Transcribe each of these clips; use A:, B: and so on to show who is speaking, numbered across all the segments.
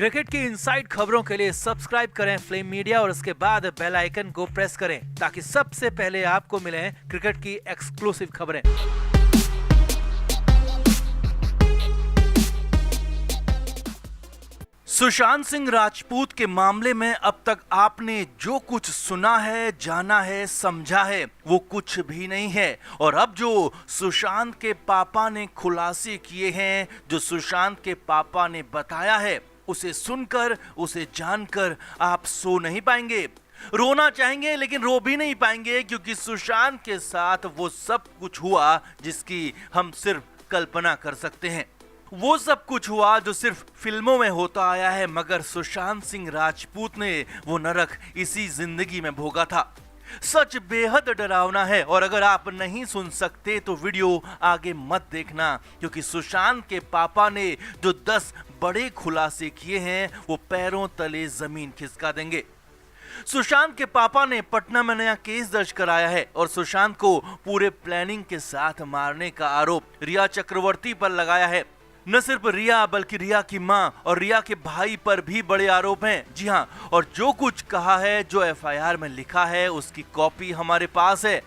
A: Cricket की inside खबरों के लिए सब्सक्राइब करें फ्लेम मीडिया और उसके बाद बेल आइकन को प्रेस करें ताकि सबसे पहले आपको मिले क्रिकेट की एक्सक्लूसिव खबरें। सुशांत सिंह राजपूत के मामले में अब तक आपने जो कुछ सुना है, जाना है, समझा है, वो कुछ भी नहीं है। और अब जो सुशांत के पापा ने खुलासे किए हैं, जो सुशांत के पापा ने बताया है, उसे सुनकर, उसे जानकर आप सो नहीं पाएंगे। रोना चाहेंगे लेकिन रो भी नहीं पाएंगे, क्योंकि सुशांत के साथ वो सब कुछ हुआ जिसकी हम सिर्फ कल्पना कर सकते हैं। वो सब कुछ हुआ जो सिर्फ फिल्मों में होता आया है, मगर सुशांत सिंह राजपूत ने वो नरक इसी जिंदगी में भोगा था। सच बेहद डरावना है और अगर आप नहीं सुन सकते तो वीडियो आगे मत देखना, क्योंकि सुशांत के पापा ने जो 10 बड़े खुलासे किए हैं वो पैरों तले जमीन खिसका देंगे। सुशांत के पापा ने पटना में नया केस दर्ज कराया है और सुशांत को पूरे प्लानिंग के साथ मारने का आरोप रिया चक्रवर्ती पर लगाया है। न सिर्फ रिया बल्कि रिया की मां और रिया के भाई पर भी बड़े आरोप हैं। जी हां, और जो कुछ कहा है, जो एफआईआर में लिखा है, उसकी कॉपी हमारे पास है।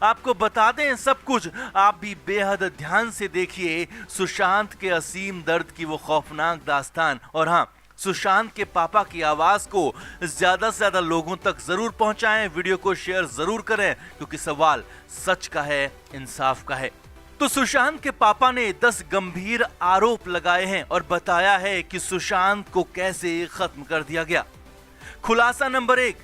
A: आपको बता दें सब कुछ, आप भी बेहद ध्यान से देखिए सुशांत के असीम दर्द की वो खौफनाक दास्तान। और हां, सुशांत के पापा की आवाज को ज्यादा से ज्यादा लोगों तक जरूर पहुंचाएं, वीडियो को शेयर जरूर करें, क्योंकि सवाल सच का है, इंसाफ का है। तो सुशांत के पापा ने 10 गंभीर आरोप लगाए हैं और बताया है कि सुशांत को कैसे खत्म कर दिया गया। खुलासा नंबर 1,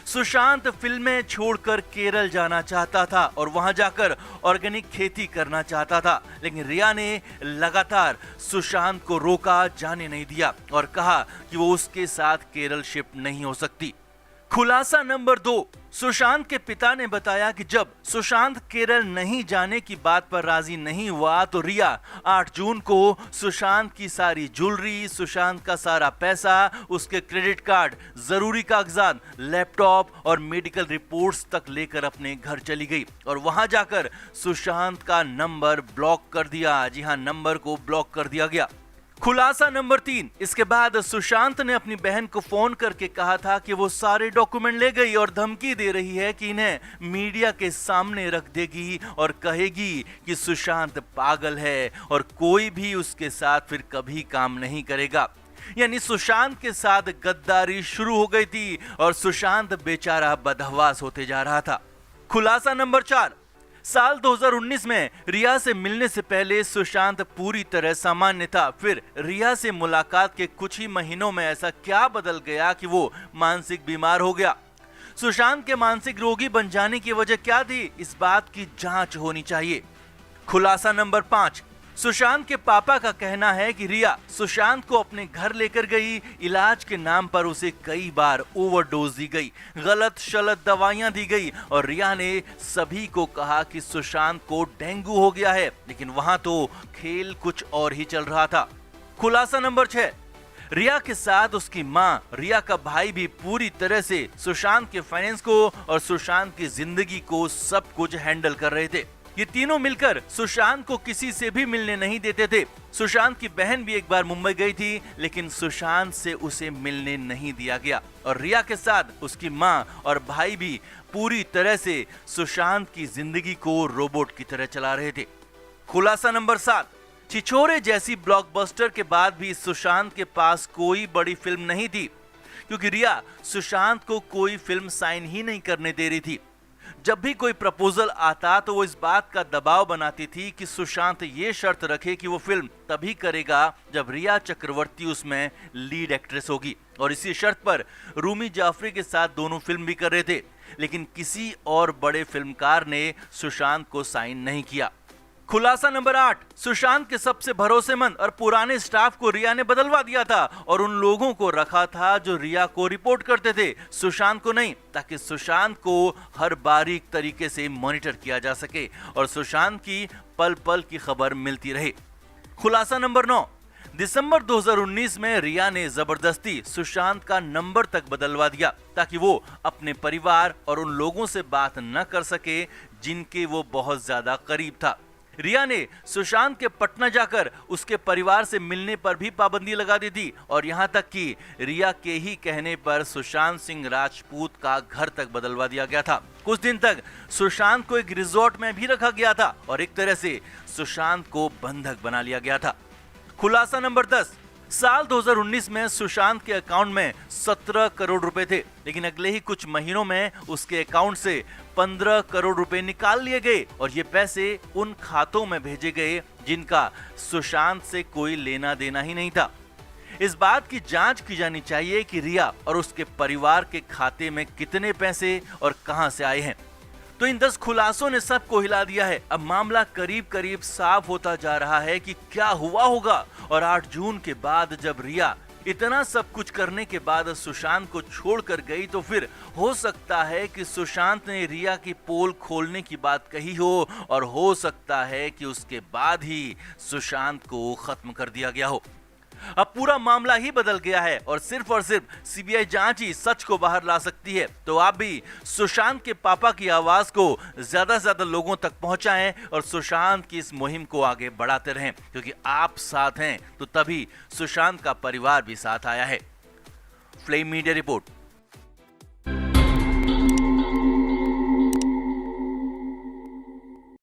A: सुशांत फिल्में छोड़कर केरल जाना चाहता था और वहां जाकर ऑर्गेनिक खेती करना चाहता था, लेकिन रिया ने लगातार सुशांत को रोका, जाने नहीं दिया और कहा कि वो उसके साथ केरल शिफ्ट नहीं हो सकती। खुलासा नंबर 2, सुशांत के पिता ने बताया कि जब सुशांत केरल नहीं जाने की बात पर राजी नहीं हुआ तो रिया 8 जून को सुशांत की सारी ज्वेलरी, सुशांत का सारा पैसा, उसके क्रेडिट कार्ड, जरूरी कागजात, लैपटॉप और मेडिकल रिपोर्ट्स तक लेकर अपने घर चली गई और वहां जाकर सुशांत का नंबर ब्लॉक कर दिया। जी हां, नंबर को ब्लॉक कर दिया गया। खुलासा नंबर 3, इसके बाद सुशांत ने अपनी बहन को फोन करके कहा था कि वो सारे डॉक्यूमेंट ले गई और धमकी दे रही है कि इन्हें मीडिया के सामने रख देगी और कहेगी कि सुशांत पागल है और कोई भी उसके साथ फिर कभी काम नहीं करेगा। यानी सुशांत के साथ गद्दारी शुरू हो गई थी और सुशांत बेचारा बदहवास होते जा रहा था। खुलासा नंबर 4, साल 2019 में रिया से मिलने से पहले सुशांत पूरी तरह सामान्य था। फिर रिया से मुलाकात के कुछ ही महीनों में ऐसा क्या बदल गया कि वो मानसिक बीमार हो गया। सुशांत के मानसिक रोगी बन जाने की वजह क्या थी, इस बात की जांच होनी चाहिए। खुलासा नंबर 5, सुशांत के पापा का कहना है कि रिया सुशांत को अपने घर लेकर गई, इलाज के नाम पर उसे कई बार ओवरडोज दी गई, गलत शलत दवाइयां दी गई और रिया ने सभी को कहा कि सुशांत को डेंगू हो गया है, लेकिन वहां तो खेल कुछ और ही चल रहा था। खुलासा नंबर 6, रिया के साथ उसकी मां, रिया का भाई भी पूरी तरह से सुशांत के फाइनेंस को और सुशांत की जिंदगी को सब कुछ हैंडल कर रहे थे। ये तीनों मिलकर सुशांत को किसी से भी मिलने नहीं देते थे। सुशांत की बहन भी एक बार मुंबई गई थी, लेकिन सुशांत से उसे मिलने नहीं दिया गया और रिया के साथ उसकी मां और भाई भी पूरी तरह से सुशांत की जिंदगी को रोबोट की तरह चला रहे थे। खुलासा नंबर 7, छिछोरे जैसी ब्लॉकबस्टर के बाद भी सुशांत के पास कोई बड़ी फिल्म नहीं थी, क्योंकि रिया सुशांत को कोई फिल्म साइन ही नहीं करने दे रही थी। जब भी कोई प्रपोजल आता तो वो इस बात का दबाव बनाती थी कि सुशांत ये शर्त रखे कि वो फिल्म तभी करेगा जब रिया चक्रवर्ती उसमें लीड एक्ट्रेस होगी, और इसी शर्त पर रूमी जाफरी के साथ दोनों फिल्म भी कर रहे थे, लेकिन किसी और बड़े फिल्मकार ने सुशांत को साइन नहीं किया। खुलासा नंबर 8, सुशांत के सबसे भरोसेमंद और पुराने स्टाफ को रिया ने बदलवा दिया था और उन लोगों को रखा था जो रिया को रिपोर्ट करते थे, सुशांत को नहीं, ताकि सुशांत को हर बारीक तरीके से मॉनिटर किया जा सके और सुशांत की पल पल की खबर मिलती रहे। खुलासा नंबर 9, दिसंबर 2019 में रिया ने जबरदस्ती सुशांत का नंबर तक बदलवा दिया ताकि वो अपने परिवार और उन लोगों से बात न कर सके जिनके वो बहुत ज्यादा करीब था। रिया ने सुशांत के पटना जाकर उसके परिवार से मिलने पर भी पाबंदी लगा दी थी और यहां तक कि रिया के ही कहने पर सुशांत सिंह राजपूत का घर तक बदलवा दिया गया था। कुछ दिन तक सुशांत को एक रिजॉर्ट में भी रखा गया था और एक तरह से सुशांत को बंधक बना लिया गया था। खुलासा नंबर 10। साल 2019 में सुशांत के अकाउंट में 17 करोड़ रुपए थे, लेकिन अगले ही कुछ महीनों में उसके अकाउंट से 15 करोड़ रुपए निकाल लिए गए और ये पैसे उन खातों में भेजे गए जिनका सुशांत से कोई लेना देना ही नहीं था। इस बात की जांच की जानी चाहिए कि रिया और उसके परिवार के खाते में कितने पैसे और कहां से आए हैं। तो इन 10 खुलासों ने सबको हिला दिया है। अब मामला करीब करीब साफ होता जा रहा है कि क्या हुआ होगा। और 8 जून के बाद जब रिया इतना सब कुछ करने के बाद सुशांत को छोड़कर गई तो फिर हो सकता है कि सुशांत ने रिया की पोल खोलने की बात कही हो और हो सकता है कि उसके बाद ही सुशांत को खत्म कर दिया गया हो। अब पूरा मामला ही बदल गया है और सिर्फ सीबीआई जांच ही सच को बाहर ला सकती है। तो आप भी सुशांत के पापा की आवाज को ज्यादा से ज्यादा लोगों तक पहुंचाएं और सुशांत की इस मुहिम को आगे बढ़ाते रहें, क्योंकि आप साथ हैं तो तभी सुशांत का परिवार भी साथ आया है। Flame media report.